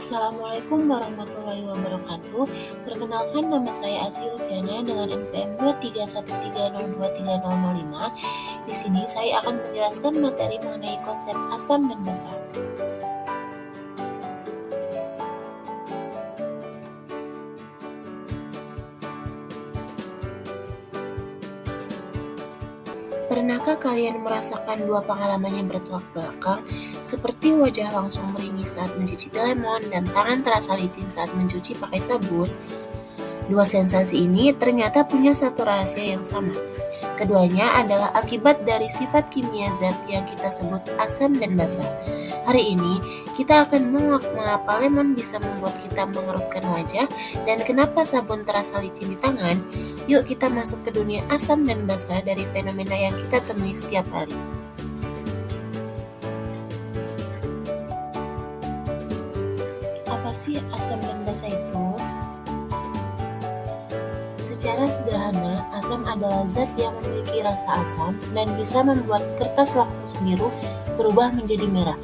Assalamualaikum warahmatullahi wabarakatuh. Perkenalkan, nama saya Asy Lutfiana dengan NPM 23130230005. Di sini saya akan menjelaskan materi mengenai konsep asam dan basa. Pernahkah kalian merasakan dua pengalaman yang bertolak belakang, seperti wajah langsung meringis saat mencicipi lemon dan tangan terasa licin saat mencuci pakai sabun? Dua sensasi ini ternyata punya satu rahasia yang sama. Keduanya adalah akibat dari sifat kimia zat yang kita sebut asam dan basa. Hari ini, kita akan menguak mengapa lemon bisa membuat kita mengerutkan wajah dan kenapa sabun terasa licin di tangan. Yuk kita masuk ke dunia asam dan basa dari fenomena yang kita temui setiap hari. Apa sih asam dan basa itu? Secara sederhana, asam adalah zat yang memiliki rasa asam dan bisa membuat kertas lakmus biru berubah menjadi merah.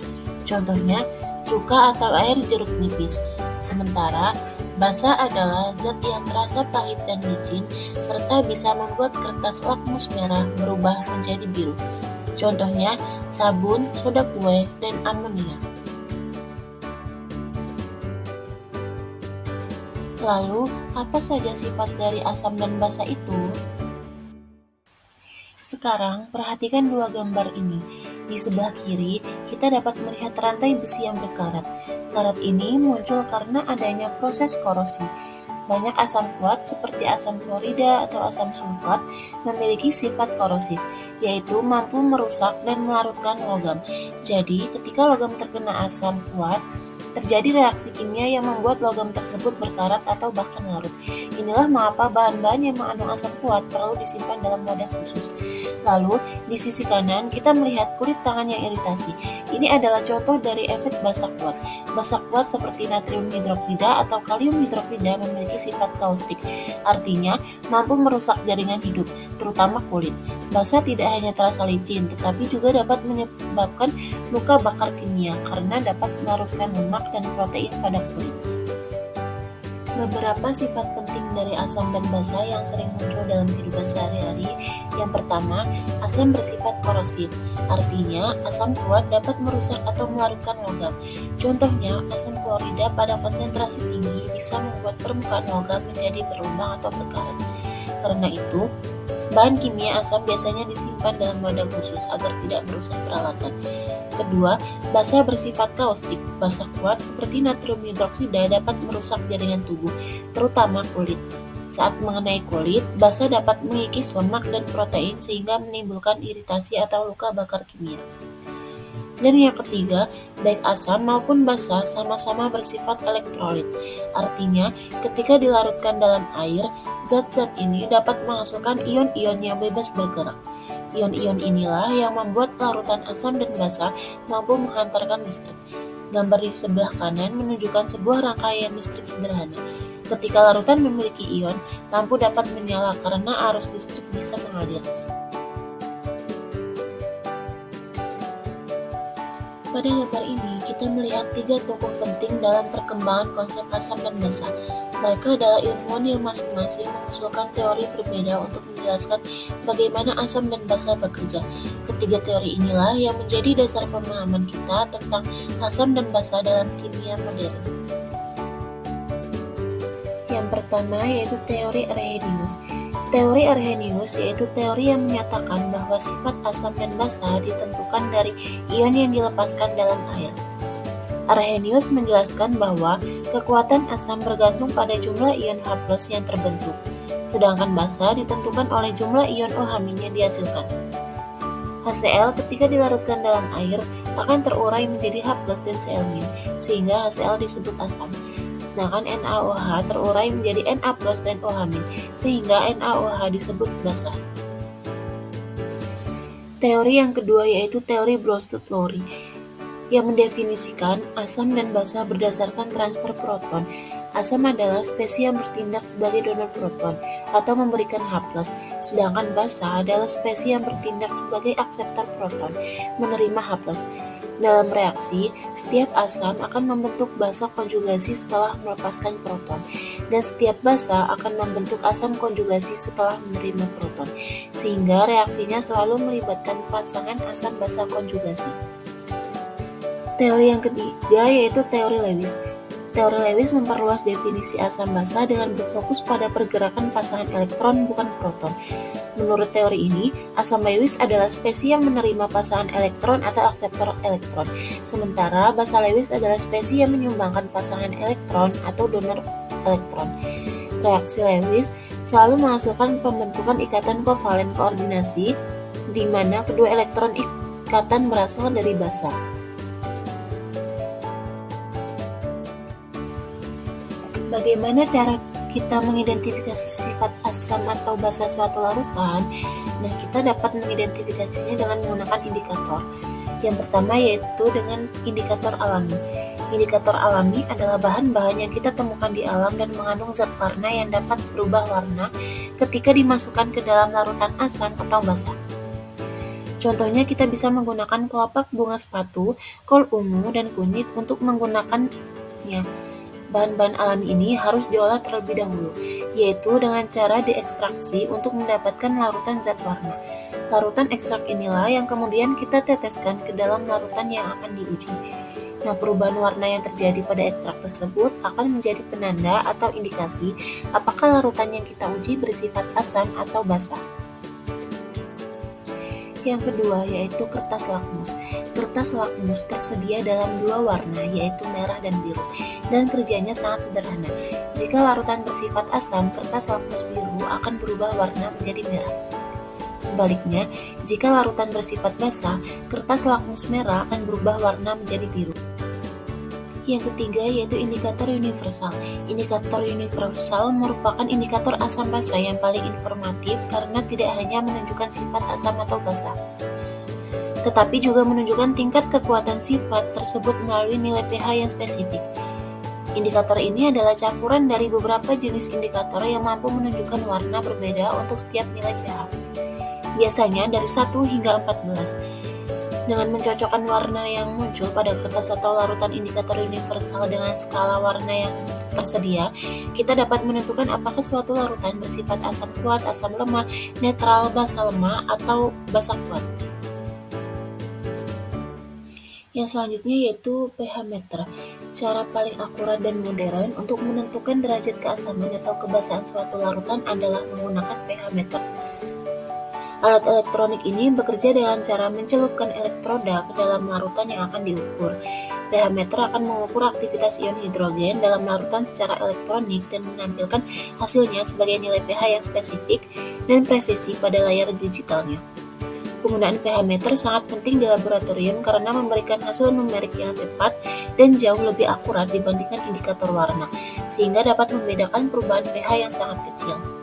Contohnya, cuka atau air jeruk nipis. Sementara, basa adalah zat yang terasa pahit dan licin serta bisa membuat kertas lakmus merah berubah menjadi biru. Contohnya, sabun, soda kue, dan amonia. Lalu, apa saja sifat dari asam dan basa itu? Sekarang, perhatikan dua gambar ini. Di sebelah kiri, kita dapat melihat rantai besi yang berkarat. Karat ini muncul karena adanya proses korosi. Banyak asam kuat seperti asam klorida atau asam sulfat memiliki sifat korosif, yaitu mampu merusak dan melarutkan logam. Jadi, ketika logam terkena asam kuat, terjadi reaksi kimia yang membuat logam tersebut berkarat atau bahkan larut. Inilah mengapa bahan-bahan yang mengandung asam kuat perlu disimpan dalam wadah khusus. Lalu, di sisi kanan kita melihat kulit tangan yang iritasi. Ini adalah contoh dari efek basa kuat. Basa kuat seperti natrium hidroksida atau kalium hidroksida memiliki sifat kaustik, artinya mampu merusak jaringan hidup, terutama kulit. Basa tidak hanya terasa licin, tetapi juga dapat menyebabkan luka bakar kimia karena dapat melarutkan lemak dan protein pada kulit. Beberapa sifat penting dari asam dan basa yang sering muncul dalam kehidupan sehari-hari. Yang pertama, asam bersifat korosif, artinya asam kuat dapat merusak atau melarutkan logam. Contohnya, asam klorida pada konsentrasi tinggi bisa membuat permukaan logam menjadi berlubang atau berkarat. Karena itu, bahan kimia asam biasanya disimpan dalam wadah khusus agar tidak merusak peralatan. Kedua, basa bersifat kaustik. Basa kuat seperti natrium hidroksida dapat merusak jaringan tubuh, terutama kulit. Saat mengenai kulit, basa dapat mengikis lemak dan protein sehingga menimbulkan iritasi atau luka bakar kimia. Dan yang ketiga, baik asam maupun basa sama-sama bersifat elektrolit. Artinya, ketika dilarutkan dalam air, zat-zat ini dapat menghasilkan ion-ion yang bebas bergerak. Ion-ion inilah yang membuat larutan asam dan basa mampu menghantarkan listrik. Gambar di sebelah kanan menunjukkan sebuah rangkaian listrik sederhana. Ketika larutan memiliki ion, lampu dapat menyala karena arus listrik bisa mengalir. Pada gambar ini, kita melihat tiga tokoh penting dalam perkembangan konsep asam dan basa. Mereka adalah ilmuwan yang masing-masing mengusulkan teori berbeda untuk menjelaskan bagaimana asam dan basa bekerja. Ketiga teori inilah yang menjadi dasar pemahaman kita tentang asam dan basa dalam kimia modern. Yang pertama yaitu teori Arrhenius. Teori Arrhenius yaitu teori yang menyatakan bahwa sifat asam dan basa ditentukan dari ion yang dilepaskan dalam air. Arrhenius menjelaskan bahwa kekuatan asam bergantung pada jumlah ion H+ yang terbentuk, sedangkan basa ditentukan oleh jumlah ion OH- yang dihasilkan. HCl ketika dilarutkan dalam air akan terurai menjadi H+ dan Cl-, sehingga HCl disebut asam. Sedangkan NaOH terurai menjadi Na+ dan OH-, sehingga NaOH disebut basa. Teori yang kedua yaitu teori Bronsted-Lowry, yang mendefinisikan asam dan basa berdasarkan transfer proton. Asam adalah spesies yang bertindak sebagai donor proton atau memberikan H+, sedangkan basa adalah spesies yang bertindak sebagai akseptor proton, menerima H+. Dalam reaksi, setiap asam akan membentuk basa konjugasi setelah melepaskan proton, dan setiap basa akan membentuk asam konjugasi setelah menerima proton, sehingga reaksinya selalu melibatkan pasangan asam basa konjugasi. Teori yang ketiga yaitu teori Lewis. Teori Lewis memperluas definisi asam basa dengan berfokus pada pergerakan pasangan elektron bukan proton. Menurut teori ini, asam Lewis adalah spesies yang menerima pasangan elektron atau akseptor elektron, sementara basa Lewis adalah spesies yang menyumbangkan pasangan elektron atau donor elektron. Reaksi Lewis selalu menghasilkan pembentukan ikatan kovalen koordinasi, di mana kedua elektron ikatan berasal dari basa. Bagaimana cara kita mengidentifikasi sifat asam atau basa suatu larutan? Nah, kita dapat mengidentifikasinya dengan menggunakan indikator. Yang pertama yaitu dengan indikator alami. Indikator alami adalah bahan-bahan yang kita temukan di alam dan mengandung zat warna yang dapat berubah warna ketika dimasukkan ke dalam larutan asam atau basa. Contohnya kita bisa menggunakan kelopak bunga sepatu, kol ungu, dan kunyit untuk menggunakannya. Bahan-bahan alami ini harus diolah terlebih dahulu, yaitu dengan cara diekstraksi untuk mendapatkan larutan zat warna. Larutan ekstrak inilah yang kemudian kita teteskan ke dalam larutan yang akan diuji. Nah, perubahan warna yang terjadi pada ekstrak tersebut akan menjadi penanda atau indikasi apakah larutan yang kita uji bersifat asam atau basa. Yang kedua yaitu kertas lakmus. Kertas lakmus tersedia dalam dua warna yaitu merah dan biru, dan kerjanya sangat sederhana. Jika larutan bersifat asam, kertas lakmus biru akan berubah warna menjadi merah. Sebaliknya, jika larutan bersifat basa, kertas lakmus merah akan berubah warna menjadi biru. Yang ketiga yaitu indikator universal. Indikator universal merupakan indikator asam basa yang paling informatif karena tidak hanya menunjukkan sifat asam atau basa, tetapi juga menunjukkan tingkat kekuatan sifat tersebut melalui nilai pH yang spesifik. Indikator ini adalah campuran dari beberapa jenis indikator yang mampu menunjukkan warna berbeda untuk setiap nilai pH, biasanya dari 1 hingga 14. Dengan mencocokkan warna yang muncul pada kertas atau larutan indikator universal dengan skala warna yang tersedia, kita dapat menentukan apakah suatu larutan bersifat asam kuat, asam lemah, netral, basa lemah, atau basa kuat. Yang selanjutnya yaitu pH meter. Cara paling akurat dan modern untuk menentukan derajat keasaman atau kebasaan suatu larutan adalah menggunakan pH meter. Alat elektronik ini bekerja dengan cara mencelupkan elektroda ke dalam larutan yang akan diukur. pH meter akan mengukur aktivitas ion hidrogen dalam larutan secara elektronik dan menampilkan hasilnya sebagai nilai pH yang spesifik dan presisi pada layar digitalnya. Penggunaan pH meter sangat penting di laboratorium karena memberikan hasil numerik yang cepat dan jauh lebih akurat dibandingkan indikator warna, sehingga dapat membedakan perubahan pH yang sangat kecil.